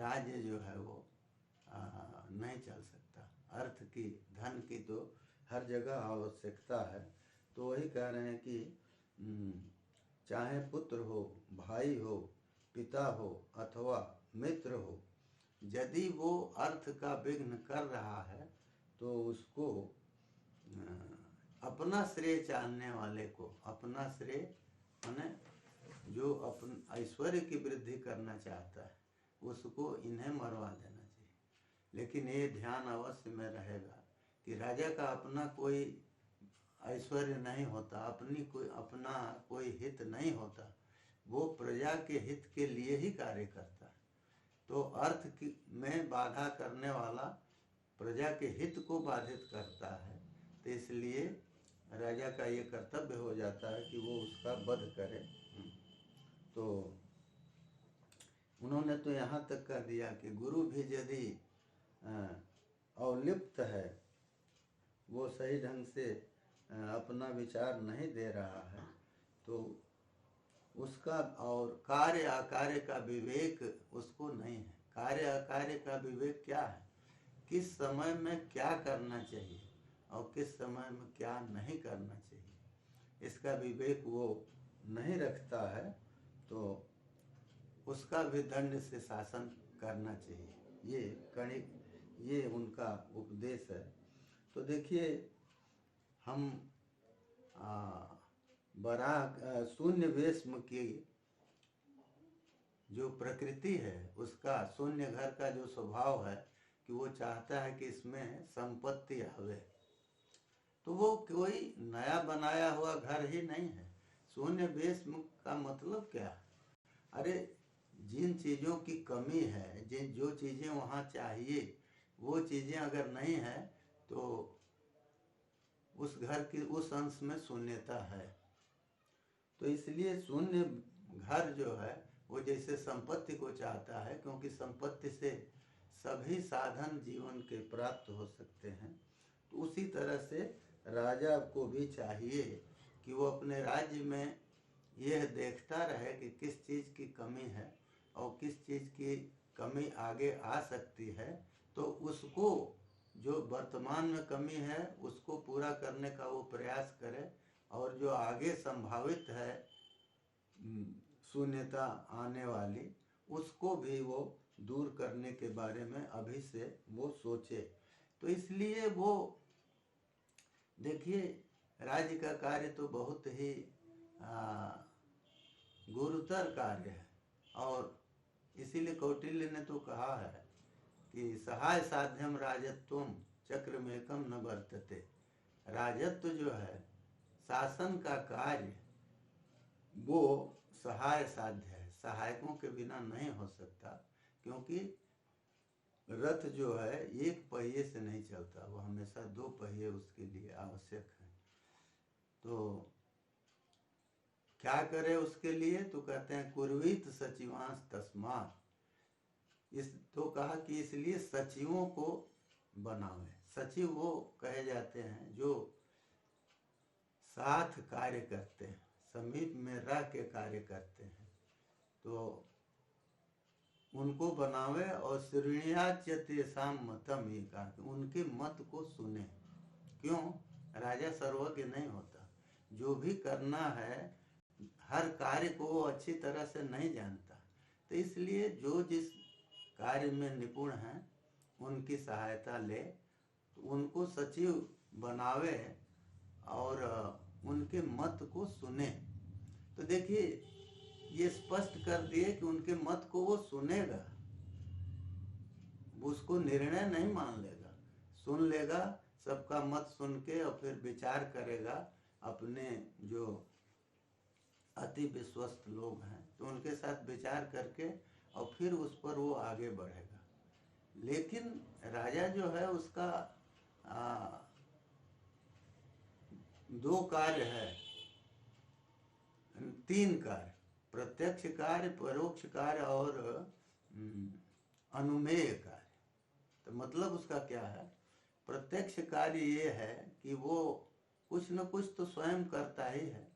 राज्य जो है वो नहीं चल सकता। अर्थ की, धन की तो हर जगह आवश्यकता है। तो वही कह रहे हैं कि चाहे पुत्र हो, भाई हो, पिता हो अथवा मित्र हो, यदि वो अर्थ का विघ्न कर रहा है तो उसको अपना श्रेय चाहने वाले को, अपना श्रेय माने जो अपन ऐश्वर्य की वृद्धि करना चाहता है उसको इन्हें मरवा देना चाहिए। लेकिन ये ध्यान अवश्य में रहेगा कि राजा का अपना कोई ऐश्वर्य नहीं होता, अपना कोई हित नहीं होता, वो प्रजा के हित के लिए ही कार्य करता है। तो अर्थ में बाधा करने वाला प्रजा के हित को बाधित करता है, तो इसलिए राजा का ये कर्तव्य हो जाता है कि वो उसका वध करे। तो उन्होंने तो यहाँ तक कह दिया कि गुरु भी यदि अवलिप्त है, वो सही ढंग से अपना विचार नहीं दे रहा है, तो उसका और कार्य अकार्य का विवेक उसको नहीं है। कार्य अकार्य का विवेक क्या है, किस समय में क्या करना चाहिए और किस समय में क्या नहीं करना चाहिए, इसका विवेक वो नहीं रखता है, तो उसका भी दंड से शासन करना चाहिए। ये उनका उपदेश है। तो देखिए, हम शून्य वेश्म की जो प्रकृति है, उसका शून्य घर का जो स्वभाव है कि वो चाहता है कि इसमें संपत्ति आवे, तो वो कोई नया बनाया हुआ घर ही नहीं है। शून्य वेश्म का मतलब क्या है? अरे जिन चीज़ों की कमी है, जो चीज़ें वहाँ चाहिए वो चीज़ें अगर नहीं है तो उस घर की उस अंश में शून्यता है। तो इसलिए शून्य घर जो है वो जैसे संपत्ति को चाहता है, क्योंकि संपत्ति से सभी साधन जीवन के प्राप्त हो सकते हैं, तो उसी तरह से राजा को भी चाहिए कि वो अपने राज्य में यह देखता रहे कि किस चीज़ की कमी है और किस चीज़ की कमी आगे आ सकती है, तो उसको जो वर्तमान में कमी है उसको पूरा करने का वो प्रयास करे, और जो आगे संभावित है शून्यता आने वाली, उसको भी वो दूर करने के बारे में अभी से वो सोचे। तो इसलिए वो देखिए, राज्य का कार्य तो बहुत ही गुरुतर कार्य है, और इसीलिए कौटिल्य ने तो कहा है कि सहाय साध्यम राजत्वम चक्रमेकम न वर्तते। राजत्व जो है, शासन का कार्य, वो सहाय साध्य है, सहायकों के बिना नहीं हो सकता, क्योंकि रथ जो है एक पहिए से नहीं चलता, वो हमेशा दो पहिए उसके लिए आवश्यक है। तो क्या करे उसके लिए? तो कहते हैं कुर्वीत सचिवांश तस्मात्। इस तो कहा कि इसलिए सचिवों को बनावे। सचिव वो कहे जाते हैं जो साथ कार्य करते हैं, समीप में रह के कार्य करते हैं, तो उनको बनावे। और श्रेणियाच्यतेषां मतम, ये कहा कि उनके मत को सुने। क्यों? राजा सर्वज्ञ नहीं होता, जो भी करना है हर कार्य को वो अच्छी तरह से नहीं जानता, तो इसलिए जो जिस कार्य में निपुण हैं उनकी सहायता ले, तो उनको सचिव बनावे और उनके मत को सुने। तो देखिए, ये स्पष्ट कर दिए कि उनके मत को वो सुनेगा, उसको निर्णय नहीं मान लेगा, सुन लेगा, सबका मत सुन के और फिर विचार करेगा। अपने जो अति विश्वस्त लोग हैं तो उनके साथ विचार करके और फिर उस पर वो आगे बढ़ेगा। लेकिन राजा जो है उसका दो कार्य है, तीन कार्य, प्रत्यक्ष कार्य, परोक्ष कार्य और अनुमेय कार्य। तो मतलब उसका क्या है? प्रत्यक्ष कार्य ये है कि वो कुछ न कुछ तो स्वयं करता ही है।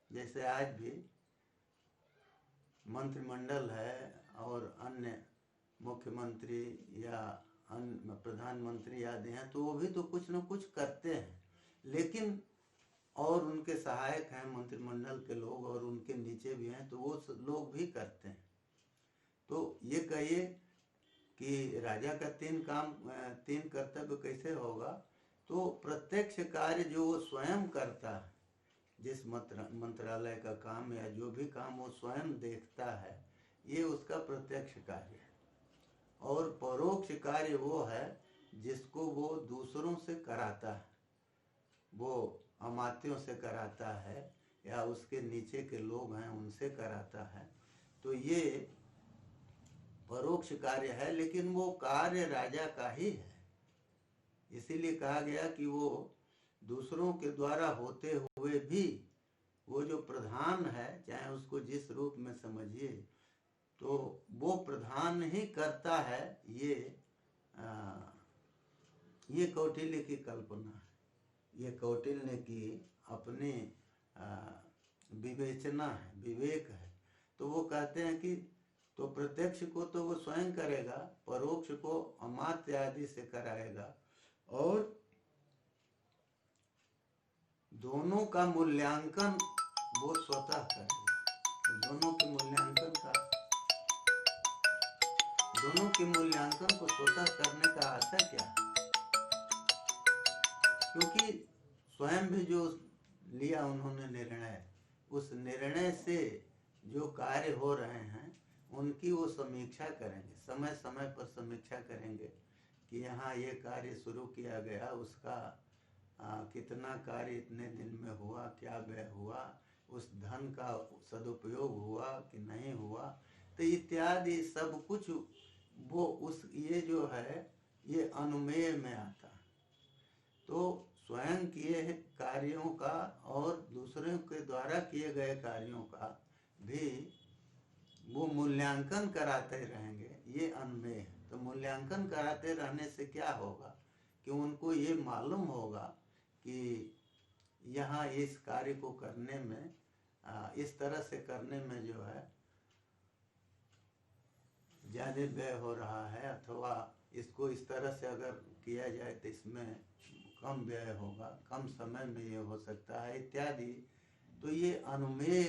जैसे आज भी मंत्रिमंडल है और अन्य मुख्यमंत्री या अन्य प्रधानमंत्री आदि हैं, तो वो भी तो कुछ न कुछ करते हैं, लेकिन और उनके सहायक हैं मंत्रिमंडल के लोग और उनके नीचे भी हैं, तो वो लोग भी करते हैं। तो ये कहिए कि राजा का तीन कर्तव्य कैसे होगा? तो प्रत्यक्ष कार्य जो वो स्वयं करता है, जिस मंत्रालय का काम या जो भी काम वो स्वयं देखता है, ये उसका प्रत्यक्ष कार्य है। और परोक्ष कार्य वो है जिसको वो दूसरों से कराता है, वो अमात्यों से कराता है या उसके नीचे के लोग हैं उनसे कराता है। तो ये परोक्ष कार्य है, लेकिन वो कार्य राजा का ही है। इसीलिए कहा गया कि वो दूसरों के द्वारा होते हुए भी वो जो प्रधान है, चाहे उसको जिस रूप में समझिए, तो वो प्रधान ही करता है। ये कौटिल्य की कल्पना है, ये कौटिल्य की अपनी विवेचना है, विवेक है। तो वो कहते हैं कि तो प्रत्यक्ष को तो वो स्वयं करेगा, परोक्ष को अमात्य आदि से कराएगा, और दोनों का मूल्यांकन वो स्वतः करेगा। दोनों के मूल्यांकन को स्वतः करने का आशय क्या है? क्योंकि स्वयं भी जो लिया उन्होंने निर्णय, उस निर्णय से जो कार्य हो रहे हैं उनकी वो समीक्षा करेंगे, समय समय पर समीक्षा करेंगे कि यहाँ ये कार्य शुरू किया गया, उसका कितना कार्य इतने दिन में हुआ, क्या व्यय हुआ, उस धन का सदुपयोग हुआ कि नहीं हुआ, तो इत्यादि सब कुछ वो ये जो है ये अनुमेय में आता है। तो स्वयं किए कार्यों का और दूसरों के द्वारा किए गए कार्यों का भी वो मूल्यांकन कराते रहेंगे, ये अनुमेय है। तो मूल्यांकन कराते रहने से क्या होगा कि उनको ये मालूम होगा कि यहाँ इस कार्य को करने में, इस तरह से करने में जो है ज़्यादा व्यय हो रहा है, अथवा इसको इस तरह से अगर किया जाए तो इसमें कम व्यय होगा, कम समय में ये हो सकता है इत्यादि। तो ये अनुमेय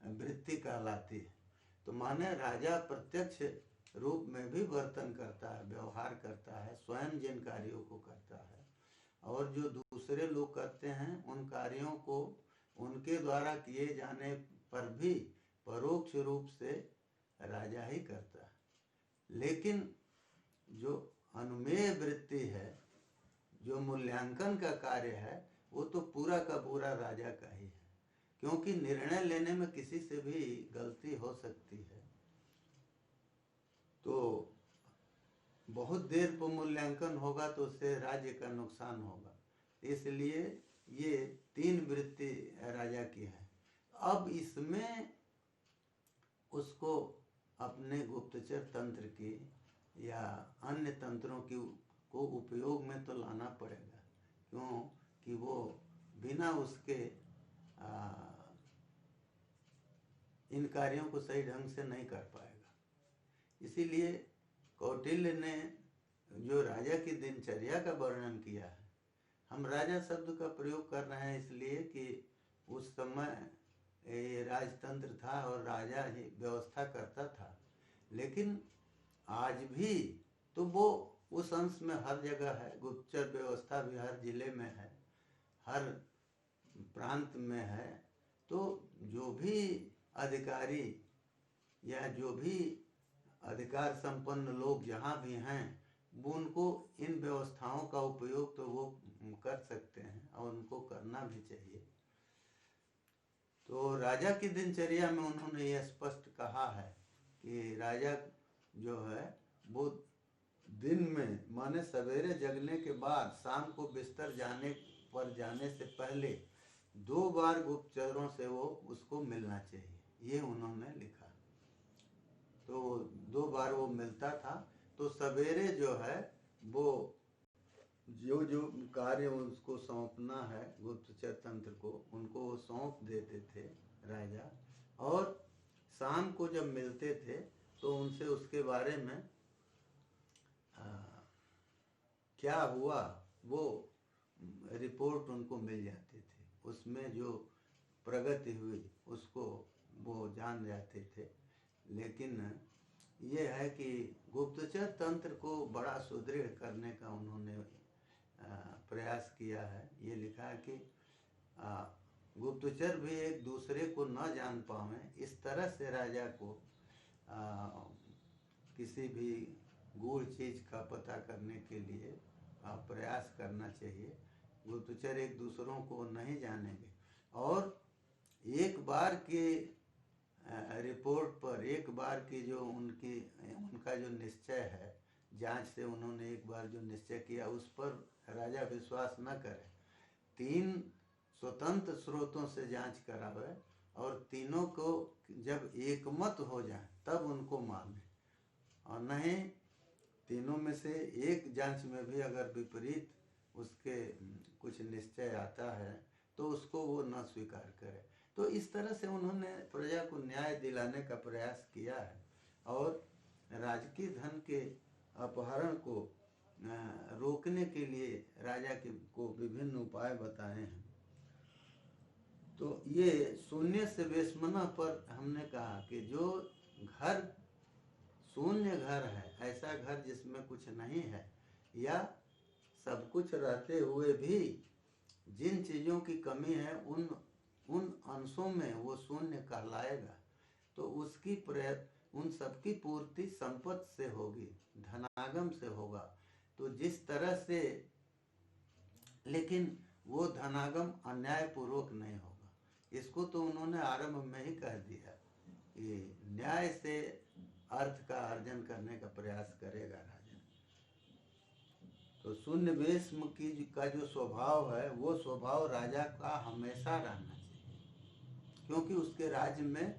वृत्ति कहलाती है। तो माने राजा प्रत्यक्ष रूप में भी वर्तन करता है, व्यवहार करता है, स्वयं जिन कार्यों को करता है, और जो दूसरे लोग करते हैं उन कार्यों को उनके द्वारा किए जाने पर भी परोक्ष रूप से राजा ही करता है। लेकिन जो अनुमेय वृत्ति है, जो मूल्यांकन का कार्य है, वो तो पूरा का पूरा राजा का ही है, क्योंकि निर्णय लेने में किसी से भी गलती हो सकती है। तो बहुत देर पर मूल्यांकन होगा तो उससे राज्य का नुकसान होगा, इसलिए ये तीन वृत्ति राजा की है। अब इसमें उसको अपने गुप्तचर तंत्र की या अन्य तंत्रों की को उपयोग में तो लाना पड़ेगा, क्यों कि वो बिना उसके इन कार्यों को सही ढंग से नहीं कर पाएगा। इसीलिए कौटिल्य ने जो राजा की दिनचर्या का वर्णन किया है, हम राजा शब्द का प्रयोग कर रहे हैं इसलिए कि उस समय ये राजतंत्र था और राजा ही व्यवस्था करता था, लेकिन आज भी तो वो उस अंश में हर जगह है। गुप्तचर व्यवस्था भी हर जिले में है, हर प्रांत में है। तो जो भी अधिकारी या जो भी अधिकार संपन्न लोग जहाँ भी हैं, वो उनको इन व्यवस्थाओं का उपयोग तो वो कर सकते हैं और उनको करना भी चाहिए। तो राजा की दिनचर्या में उन्होंने ये स्पष्ट कहा है कि राजा जो है वो दिन में माने सवेरे जगने के बाद शाम को बिस्तर जाने से पहले 2 बार गुप्तचरों से वो उसको मिलना चाहिए, ये उन्होंने लिखा। तो 2 बार वो मिलता था। तो सवेरे जो है वो जो कार्य उसको सौंपना है गुप्तचर तंत्र को, उनको वो सौंप देते थे राजा, और शाम को जब मिलते थे तो उनसे उसके बारे में क्या हुआ वो रिपोर्ट उनको मिल जाती थी, उसमें जो प्रगति हुई उसको वो जान जाते थे। लेकिन ये है कि गुप्तचर तंत्र को बड़ा सुदृढ़ करने का उन्होंने प्रयास किया है। ये लिखा है कि गुप्तचर भी एक दूसरे को न जान पावे, इस तरह से राजा को किसी भी गूढ़ चीज का पता करने के लिए प्रयास करना चाहिए। गुप्तचर एक दूसरों को नहीं जानेंगे और एक बार के रिपोर्ट पर, एक बार की जो उनका जो निश्चय है, जांच से उन्होंने एक बार जो निश्चय किया उस पर राजा विश्वास न करे। 3 स्वतंत्र स्रोतों से जांच करावे और तीनों को जब एकमत हो जाए तब उनको माने, और नहीं तीनों में से एक जांच में भी अगर विपरीत उसके कुछ निश्चय आता है तो उसको वो न स्वीकार करे। तो इस तरह से उन्होंने प्रजा को न्याय दिलाने का प्रयास किया है और राजकीय धन के अपहरण को रोकने के लिए राजा को विभिन्न उपाय बताए हैं। तो ये शून्य से वेश्मना पर हमने कहा कि जो घर शून्य घर है, ऐसा घर जिसमें कुछ नहीं है या सब कुछ रहते हुए भी जिन चीज़ों की कमी है उन अंशों में वो शून्य कहलाएगा। तो उसकी उन सबकी पूर्ति संपत्ति से होगी, धनागम से होगा। तो जिस तरह से, लेकिन वो धनागम अन्यायपूर्वक नहीं होगा। इसको तो उन्होंने आरंभ में ही कह दिया कि न्याय से अर्थ का अर्जन करने का प्रयास करेगा राजा। तो शून्य वेश्म का जो स्वभाव है वो स्वभाव राजा का हमेशा रहना चाहिए, क्योंकि उसके राज्य में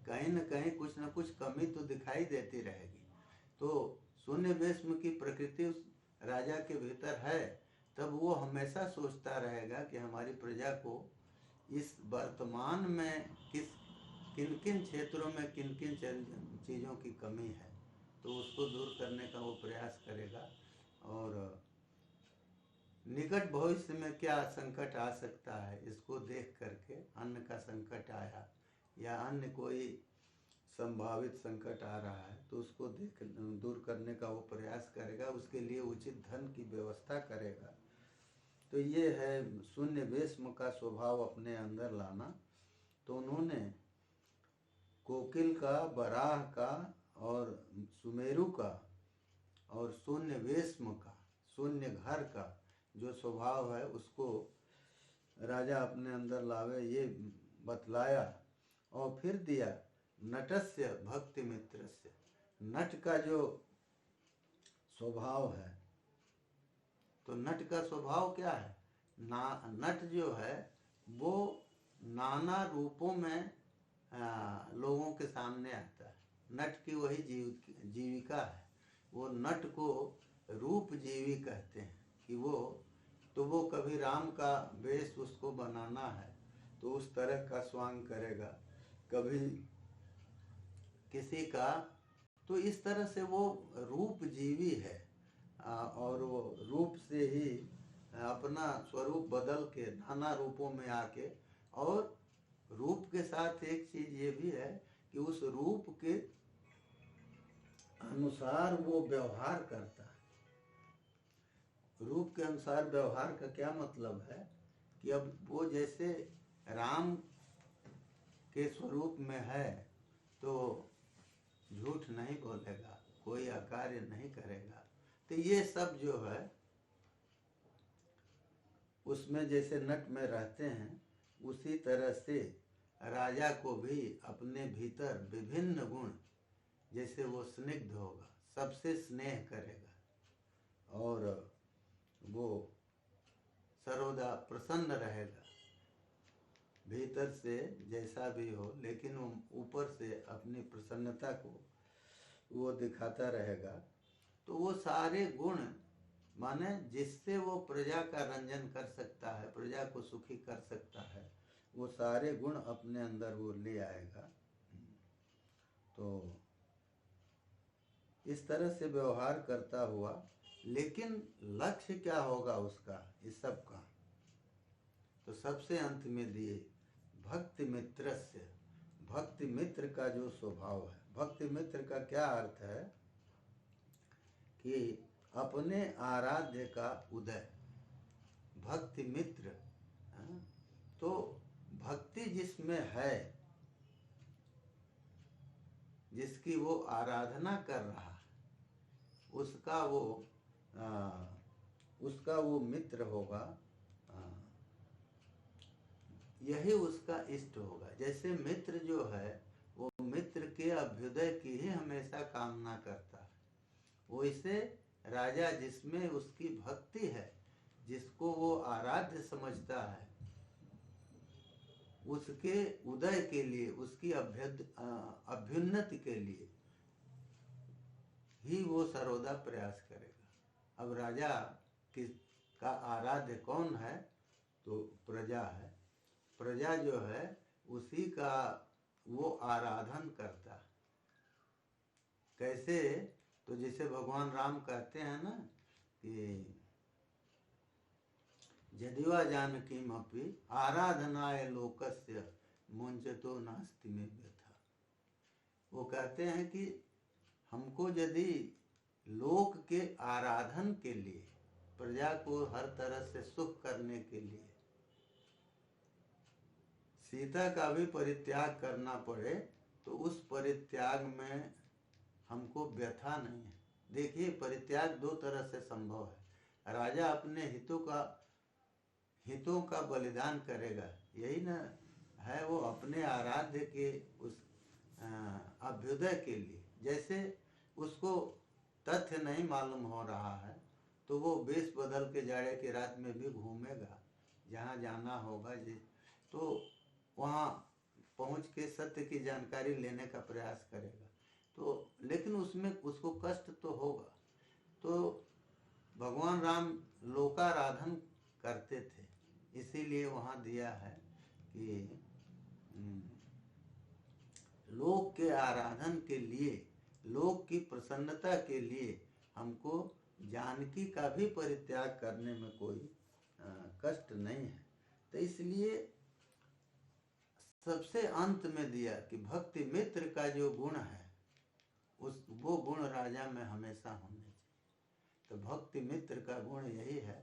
कहीं न कहीं कुछ न कुछ कमी तो दिखाई देती रहेगी। तो शून्य वेश्म की प्रकृति उस राजा के भीतर है, तब वो हमेशा सोचता रहेगा कि हमारी प्रजा को इस वर्तमान में किन किन क्षेत्रों में किन किन चीज़ों की कमी है, तो उसको दूर करने का वो प्रयास करेगा। और निकट भविष्य में क्या संकट आ सकता है इसको देख करके, अन्न का संकट आया या अन्य कोई संभावित संकट आ रहा है तो उसको दूर करने का वो प्रयास करेगा, उसके लिए उचित धन की व्यवस्था करेगा। तो ये है शून्य वेश्म का स्वभाव अपने अंदर लाना। तो उन्होंने कोकिल का, बराह का और सुमेरु का और शून्य वेश्म का, शून्य घर का जो स्वभाव है उसको राजा अपने अंदर लावे, ये बतलाया। और फिर दिया नटस्य भक्ति मित्रस्य। नट का जो स्वभाव है, तो नट का स्वभाव क्या है? नट जो है वो नाना रूपों में लोगों के सामने आता है। नट की वही जीविका है। वो नट को रूप जीवी कहते हैं कि वो कभी राम का वेश उसको बनाना है तो उस तरह का स्वांग करेगा, कभी किसी का, तो इस तरह से वो रूप जीवी है। और वो रूप से ही अपना स्वरूप बदल के नाना रूपों में आके, और रूप के साथ एक चीज ये भी है कि उस रूप के अनुसार वो व्यवहार करता है। रूप के अनुसार व्यवहार का क्या मतलब है कि अब वो जैसे राम के स्वरूप में है तो झूठ नहीं बोलेगा, कोई अकार्य नहीं करेगा। तो ये सब जो है उसमें जैसे नट में रहते हैं, उसी तरह से राजा को भी अपने भीतर विभिन्न गुण, जैसे वो स्निग्ध होगा, सबसे स्नेह करेगा और वो सर्वदा प्रसन्न रहेगा, भीतर से जैसा भी हो, लेकिन वो ऊपर से अपनी प्रसन्नता को वो दिखाता रहेगा। तो वो सारे गुण माने जिससे वो प्रजा का रंजन कर सकता है, प्रजा को सुखी कर सकता है, वो सारे गुण अपने अंदर वो ले आएगा। तो इस तरह से व्यवहार करता हुआ लेकिन लक्ष्य क्या होगा उसका, इस सब का? तो सबसे अंत में दिए भक्ति मित्रस्य। भक्ति मित्र का जो स्वभाव है, भक्ति मित्र का क्या अर्थ है कि अपने आराध्य का उदय, भक्ति मित्र। तो भक्ति जिसमें है, जिसकी वो आराधना कर रहा है, उसका वो मित्र होगा, यही उसका इष्ट होगा। जैसे मित्र जो है वो मित्र के अभ्युदय की ही हमेशा कामना करता है, वैसे राजा जिसमें उसकी भक्ति है, जिसको वो आराध्य समझता है, उसके उदय के लिए, उसकी अभ्युन्नति के लिए ही वो सर्वदा प्रयास करेगा। अब राजा का आराध्य कौन है? तो प्रजा है। प्रजा जो है उसी का वो आराधन करता है। कैसे? तो जैसे भगवान राम कहते हैं ना कि यदिवा जानकीमपि आराधनाय लोकस्य मुंचतो नास्ति में व्यथा। वो कहते हैं कि हमको यदि लोक के आराधन के लिए, प्रजा को हर तरह से सुख करने के लिए सीता का भी परित्याग करना पड़े, तो उस परित्याग में हमको व्यथा नहीं है। देखिए, परित्याग दो तरह से संभव है। राजा अपने हितों का बलिदान करेगा, यही ना है, वो अपने आराध्य के उस अभ्युदय के लिए। जैसे उसको तथ्य नहीं मालूम हो रहा है तो वो वेश बदल के जाड़े की रात में भी घूमेगा, जहाँ जाना होगा तो वहाँ पहुँच के सत्य की जानकारी लेने का प्रयास करेगा। तो लेकिन उसमें उसको कष्ट तो होगा। तो भगवान राम लोकाराधन करते थे, इसीलिए वहाँ दिया है कि लोक के आराधन के लिए, लोक की प्रसन्नता के लिए हमको जानकी का भी परित्याग करने में कोई कष्ट नहीं है। तो इसलिए सबसे अंत में दिया कि भक्ति मित्र का जो गुण है, वो गुण राजा में हमेशा होने चाहिए। तो भक्ति मित्र का गुण यही है।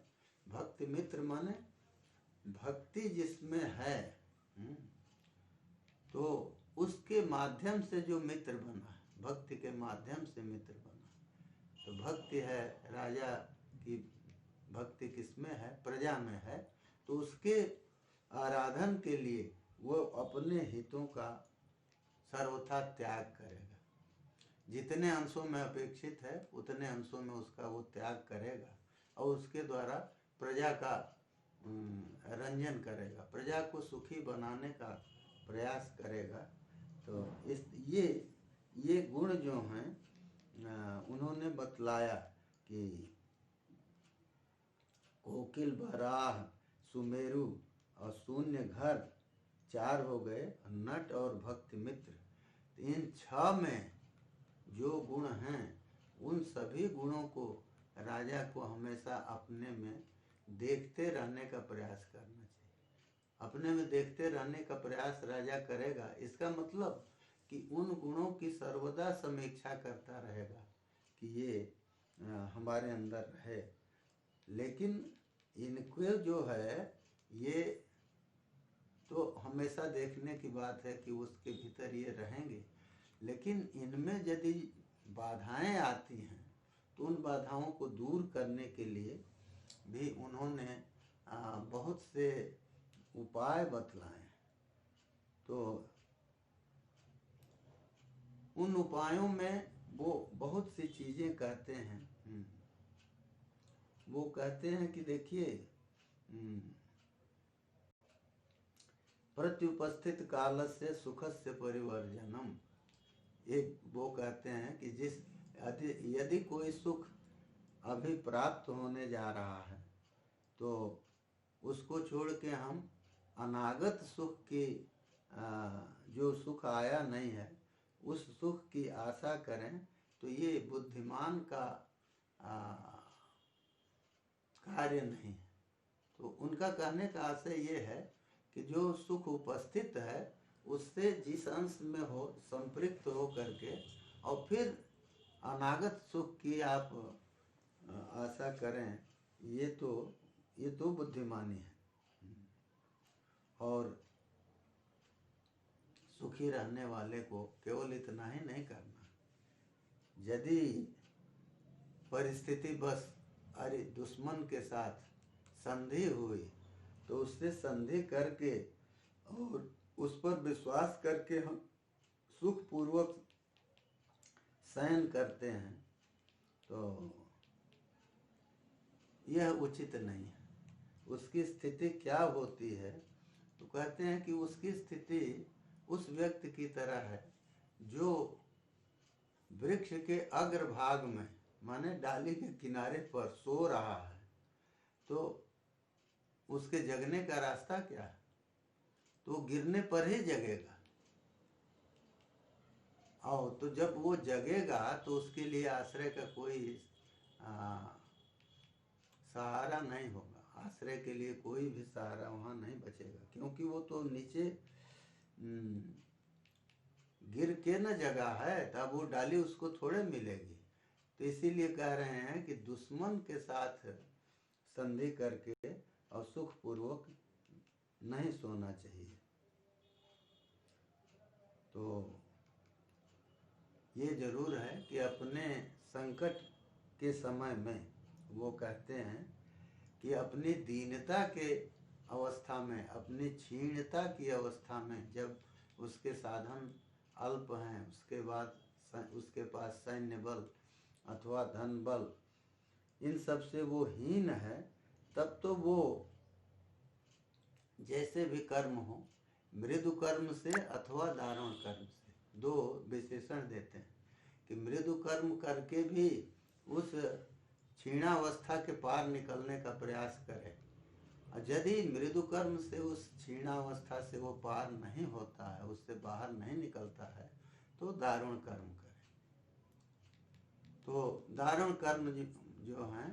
भक्ति मित्र माने भक्ति जिसमें है, तो उसके माध्यम से जो मित्र बना है, भक्ति के माध्यम से मित्र बना। तो भक्ति है, राजा की भक्ति किसमें है? प्रजा में है। तो उसके आराधन के लिए वो अपने हितों का सर्वथा त्याग करेगा। जितने अंशों में अपेक्षित है उतने अंशों में उसका वो त्याग करेगा, और उसके द्वारा प्रजा का रंजन करेगा, प्रजा को सुखी बनाने का प्रयास करेगा। तो ये गुण जो हैं उन्होंने बतलाया कि कोकिल, बराह, सुमेरु और शून्य घर 4 हो गए, नट और भक्ति मित्र। इन 6 में जो गुण हैं, उन सभी गुणों को राजा को हमेशा अपने में देखते रहने का प्रयास करना चाहिए। अपने में देखते रहने का प्रयास राजा करेगा, इसका मतलब कि उन गुणों की सर्वदा समीक्षा करता रहेगा कि ये हमारे अंदर रहे। लेकिन इनके जो है, ये तो हमेशा देखने की बात है कि उसके भीतर ये रहेंगे, लेकिन इनमें यदि बाधाएं आती हैं तो उन बाधाओं को दूर करने के लिए भी उन्होंने बहुत से उपाय बतलाए। तो उन उपायों में वो बहुत सी चीज़ें कहते हैं। वो कहते हैं कि देखिए, प्रत्युपस्थित कालस्य सुखस्य परिवर्जनम। एक वो कहते हैं कि यदि कोई सुख अभी प्राप्त होने जा रहा है तो उसको छोड़ के हम अनागत सुख की, जो सुख आया नहीं है, उस सुख की आशा करें, तो ये बुद्धिमान का कार्य नहीं है। तो उनका कहने का आशय ये है कि जो सुख उपस्थित है उससे जिस अंश में हो संपृक्त हो करके और फिर अनागत सुख की आप आशा करें, ये तो बुद्धिमानी है। और सुखी रहने वाले को केवल इतना ही नहीं करना, यदि परिस्थिति बस अरे दुश्मन के साथ संधि हुई तो उससे संधि करके और उस पर विश्वास करके हम सुख पूर्वक शयन करते हैं, तो यह उचित नहीं है। उसकी स्थिति क्या होती है? तो कहते हैं कि उसकी स्थिति उस व्यक्ति की तरह है जो वृक्ष के अग्रभाग में माने डाली के किनारे पर सो रहा है, तो उसके जगने का रास्ता क्या है? तो गिरने पर ही जगेगा। और तो जब वो जगेगा तो उसके लिए आश्रय का कोई सहारा नहीं होगा, आश्रय के लिए कोई भी सहारा वहाँ नहीं बचेगा, क्योंकि वो तो नीचे गिर के न जगह है, तब वो डाली उसको थोड़े मिलेगी। तो इसीलिए कह रहे हैं कि दुश्मन के साथ संधि करके और सुख पूर्वक नहीं सोना चाहिए। तो ये जरूर है कि अपने संकट के समय में वो कहते हैं कि अपनी दीनता के अवस्था में, अपनी क्षीणता की अवस्था में, जब उसके साधन अल्प हैं, उसके बाद उसके पास सैन्य बल अथवा धन बल इन सब से वो हीन है, तब तो वो जैसे भी कर्म हो, मृदु कर्म से अथवा दारुण कर्म से, दो विशेषण देते हैं कि मृदु कर्म करके भी उस क्षीणावस्था के पार निकलने का प्रयास करे, और यदि मृदु कर्म से उस क्षीणावस्था से वो पार नहीं होता है, उससे बाहर नहीं निकलता है, तो दारुण कर्म करे। तो दारुण कर्म जो हैं